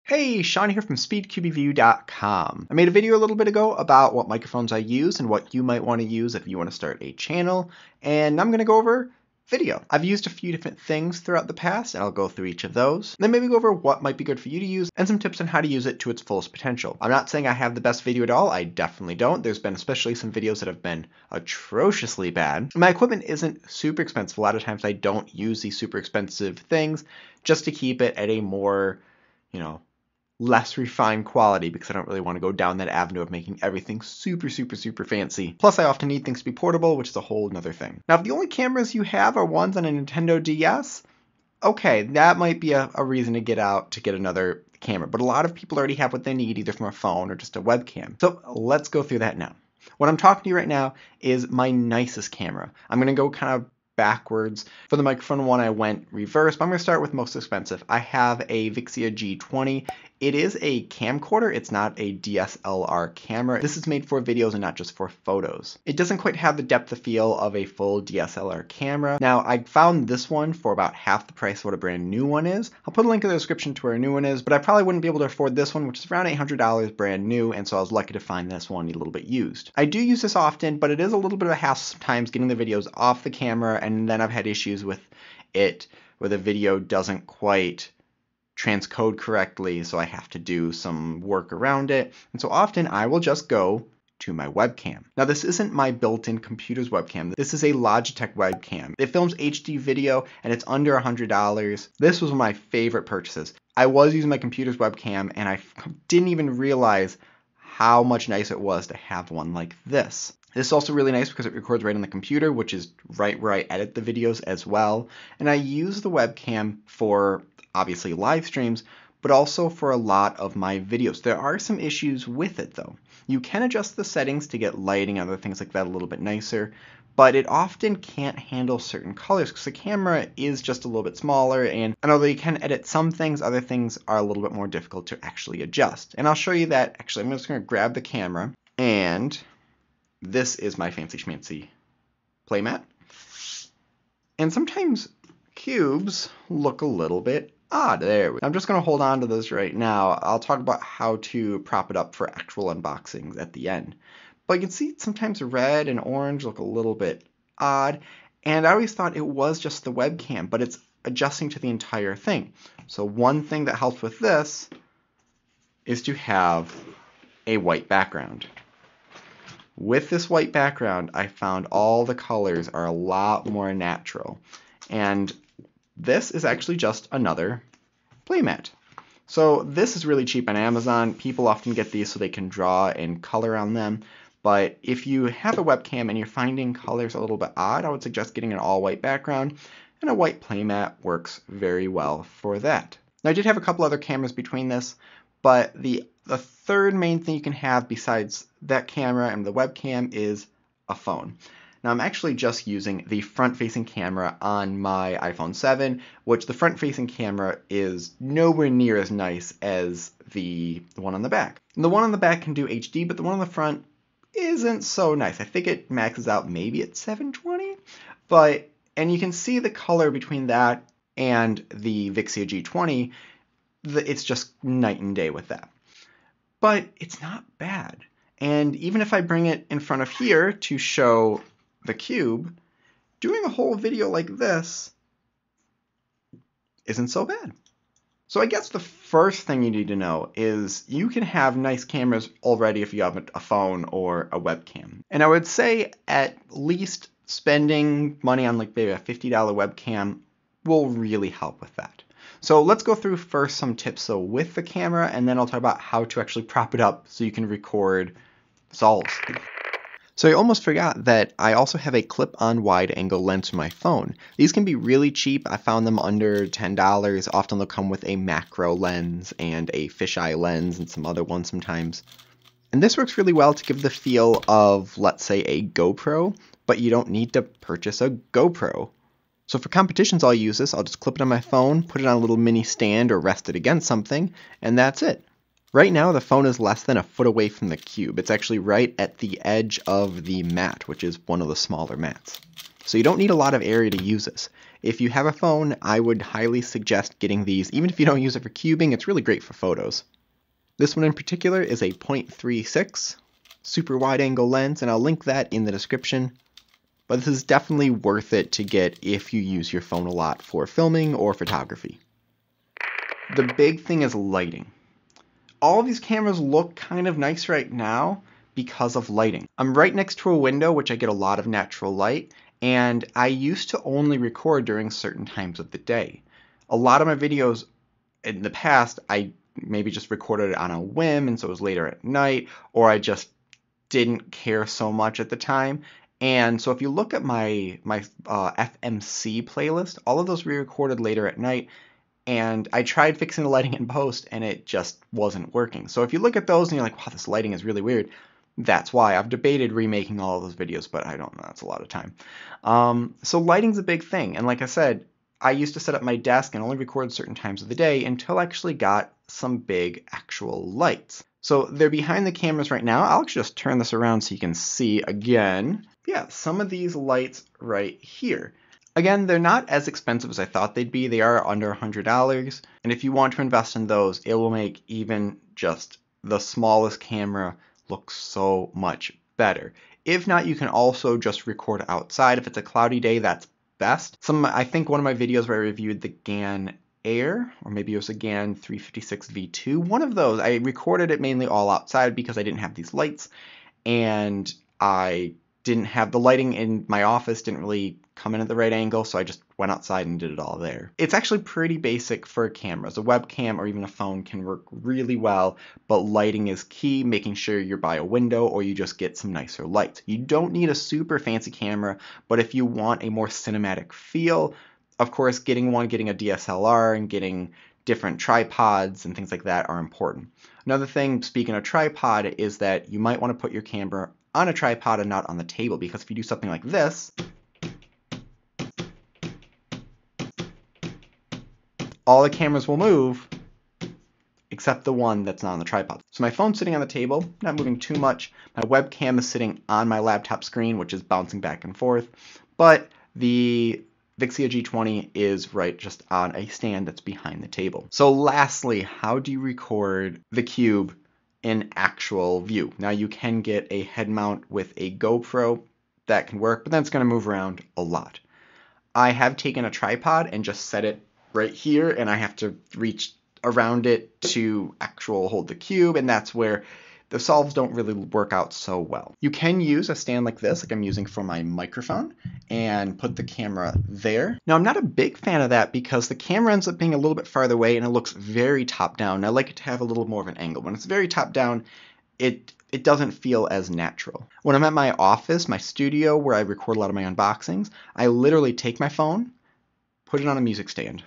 Hey, Sean here from SpeedQBView.com. I made a video a little bit ago about what microphones I use and what you might want to use if you want to start a channel, and I'm going to go over video. I've used a few different things throughout the past, and I'll go through each of those. Then maybe go over what might be good for you to use and some tips on how to use it to its fullest potential. I'm not saying I have the best video at all. I definitely don't. There's been especially some videos that have been atrociously bad. My equipment isn't super expensive. A lot of times I don't use these super expensive things just to keep it at a more, less refined quality because I don't really want to go down that avenue of making everything super fancy. Plus I often need things to be portable, which is a whole nother thing. Now if the only cameras you have are ones on a Nintendo DS, okay, that might be a reason to get out to get another camera. But a lot of people already have what they need either from a phone or just a webcam. So let's go through that now. What I'm talking to you right now is my nicest camera. I'm going to go kind of backwards. For the microphone one, I went reverse, but I'm going to start with most expensive. I have a Vixia G20. It is a camcorder. It's not a DSLR camera. This is made for videos and not just for photos. It doesn't quite have the depth of field of a full DSLR camera. Now, I found this one for about half the price of what a brand new one is. I'll put a link in the description to where a new one is, but I probably wouldn't be able to afford this one, which is around $800 brand new, and so I was lucky to find this one a little bit used. I do use this often, but it is a little bit of a hassle sometimes getting the videos off the camera, and then I've had issues with it where the video doesn't quite transcode correctly, so I have to do some work around it. And so often I will just go to my webcam. Now this isn't my built-in computer's webcam. This is a Logitech webcam. It films HD video and it's under $100. This was one of my favorite purchases. I was using my computer's webcam and I didn't even realize how much nicer it was to have one like this. This is also really nice because it records right on the computer, which is right where I edit the videos as well. And I use the webcam for obviously live streams, but also for a lot of my videos. There are some issues with it though. You can adjust the settings to get lighting and other things like that a little bit nicer, but it often can't handle certain colors because the camera is just a little bit smaller, and although you can edit some things, other things are a little bit more difficult to actually adjust. And I'll show you that. Actually, I'm just going to grab the camera, and this is my fancy schmancy playmat. And sometimes cubes look a little bit odd. I'm just going to hold on to this right now. I'll talk about how to prop it up for actual unboxings at the end. But you can see sometimes red and orange look a little bit odd. And I always thought it was just the webcam, but it's adjusting to the entire thing. So one thing that helps with this is to have a white background. With this white background, I found all the colors are a lot more natural. And this is actually just another playmat. So this is really cheap on Amazon. People often get these so they can draw and color on them. But if you have a webcam and you're finding colors a little bit odd, I would suggest getting an all-white background, and a white playmat works very well for that. Now I did have a couple other cameras between this, but the third main thing you can have besides that camera and the webcam is a phone. Now I'm actually just using the front-facing camera on my iPhone 7, which the front-facing camera is nowhere near as nice as the one on the back. And the one on the back can do HD, but the one on the front isn't so nice. I think it maxes out maybe at 720, and you can see the color between that and the Vixia G20. It's just night and day with that. But it's not bad. And even if I bring it in front of here to show the cube, doing a whole video like this isn't so bad. So I guess the first thing you need to know is you can have nice cameras already if you have a phone or a webcam. And I would say at least spending money on like maybe a $50 webcam will really help with that. So let's go through first some tips with the camera, and then I'll talk about how to actually prop it up so you can record solves. So I almost forgot that I also have a clip-on wide-angle lens for my phone. These can be really cheap. I found them under $10. Often they'll come with a macro lens and a fisheye lens and some other ones sometimes. And this works really well to give the feel of, let's say, a GoPro, but you don't need to purchase a GoPro. So for competitions I'll use this. I'll just clip it on my phone, put it on a little mini stand or rest it against something, and that's it. Right now, the phone is less than a foot away from the cube. It's actually right at the edge of the mat, which is one of the smaller mats. So you don't need a lot of area to use this. If you have a phone, I would highly suggest getting these. Even if you don't use it for cubing, it's really great for photos. This one in particular is a 0.36 super wide angle lens, and I'll link that in the description. But this is definitely worth it to get if you use your phone a lot for filming or photography. The big thing is lighting. All of these cameras look kind of nice right now because of lighting. I'm right next to a window, which I get a lot of natural light, and I used to only record during certain times of the day. A lot of my videos in the past, I maybe just recorded it on a whim, and so it was later at night, or I just didn't care so much at the time. And so if you look at my FMC playlist, all of those were recorded later at night, and I tried fixing the lighting in post, and it just wasn't working. So if you look at those and you're like, wow, this lighting is really weird, that's why. I've debated remaking all of those videos, but I don't know, that's a lot of time. So lighting's a big thing, and like I said, I used to set up my desk and only record certain times of the day until I actually got some big actual lights. So they're behind the cameras right now. I'll just turn this around so you can see again. Yeah, some of these lights right here. Again, they're not as expensive as I thought they'd be. They are under $100. And if you want to invest in those, it will make even just the smallest camera look so much better. If not, you can also just record outside. If it's a cloudy day, that's best. I think one of my videos where I reviewed the GAN Air, or maybe it was a GAN 356 V2, one of those, I recorded it mainly all outside because I didn't have these lights, and I didn't have the lighting in my office, didn't really come in at the right angle, so I just went outside and did it all there. It's actually pretty basic for cameras. A webcam or even a phone can work really well, but lighting is key, making sure you're by a window or you just get some nicer lights. You don't need a super fancy camera, but if you want a more cinematic feel, of course, getting a DSLR and getting different tripods and things like that are important. Another thing, speaking of tripod, is that you might want to put your camera on a tripod and not on the table, because if you do something like this, all the cameras will move except the one that's not on the tripod. So my phone's sitting on the table, not moving too much. My webcam is sitting on my laptop screen, which is bouncing back and forth, but the Vixia G20 is right just on a stand that's behind the table. So lastly, how do you record the cube in actual view? Now you can get a head mount with a GoPro that can work, but then it's going to move around a lot. I have taken a tripod and just set it right here, and I have to reach around it to hold the cube, and that's where the solves don't really work out so well. You can use a stand like this, like I'm using for my microphone, and put the camera there. Now I'm not a big fan of that because the camera ends up being a little bit farther away and it looks very top down. I like it to have a little more of an angle. When it's very top down, it doesn't feel as natural. When I'm at my office, my studio, where I record a lot of my unboxings, I literally take my phone, put it on a music stand,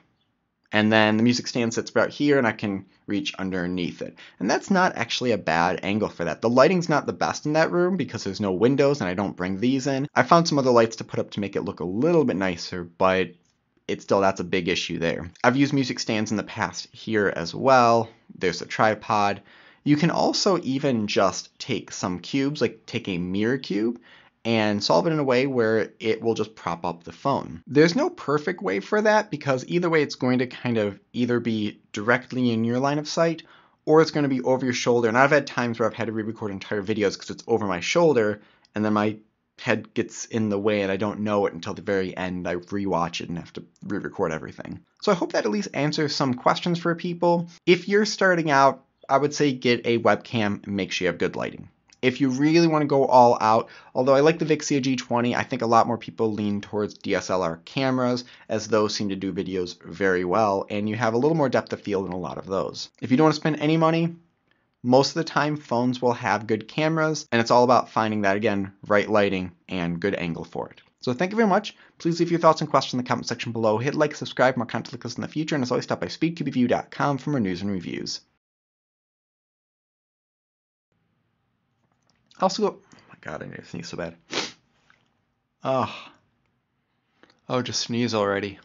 and then the music stand sits about here and I can reach underneath it. And that's not actually a bad angle for that. The lighting's not the best in that room because there's no windows and I don't bring these in. I found some other lights to put up to make it look a little bit nicer, but that's a big issue there. I've used music stands in the past here as well. There's a tripod. You can also even just take some cubes, like take a mirror cube, and solve it in a way where it will just prop up the phone. There's no perfect way for that because either way it's going to kind of either be directly in your line of sight or it's going to be over your shoulder. And I've had times where I've had to re-record entire videos because it's over my shoulder and then my head gets in the way and I don't know it until the very end. I rewatch it and have to re-record everything. So I hope that at least answers some questions for people. If you're starting out, I would say get a webcam and make sure you have good lighting. If you really want to go all out, although I like the Vixia G20, I think a lot more people lean towards DSLR cameras as those seem to do videos very well and you have a little more depth of field in a lot of those. If you don't want to spend any money, most of the time phones will have good cameras and it's all about finding that, again, right lighting and good angle for it. So thank you very much. Please leave your thoughts and questions in the comment section below. Hit like, subscribe, more content like this in the future, and as always, stop by speedcubeview.com for more news and reviews. Also, oh my god, I need to sneeze so bad. Oh, just sneeze already.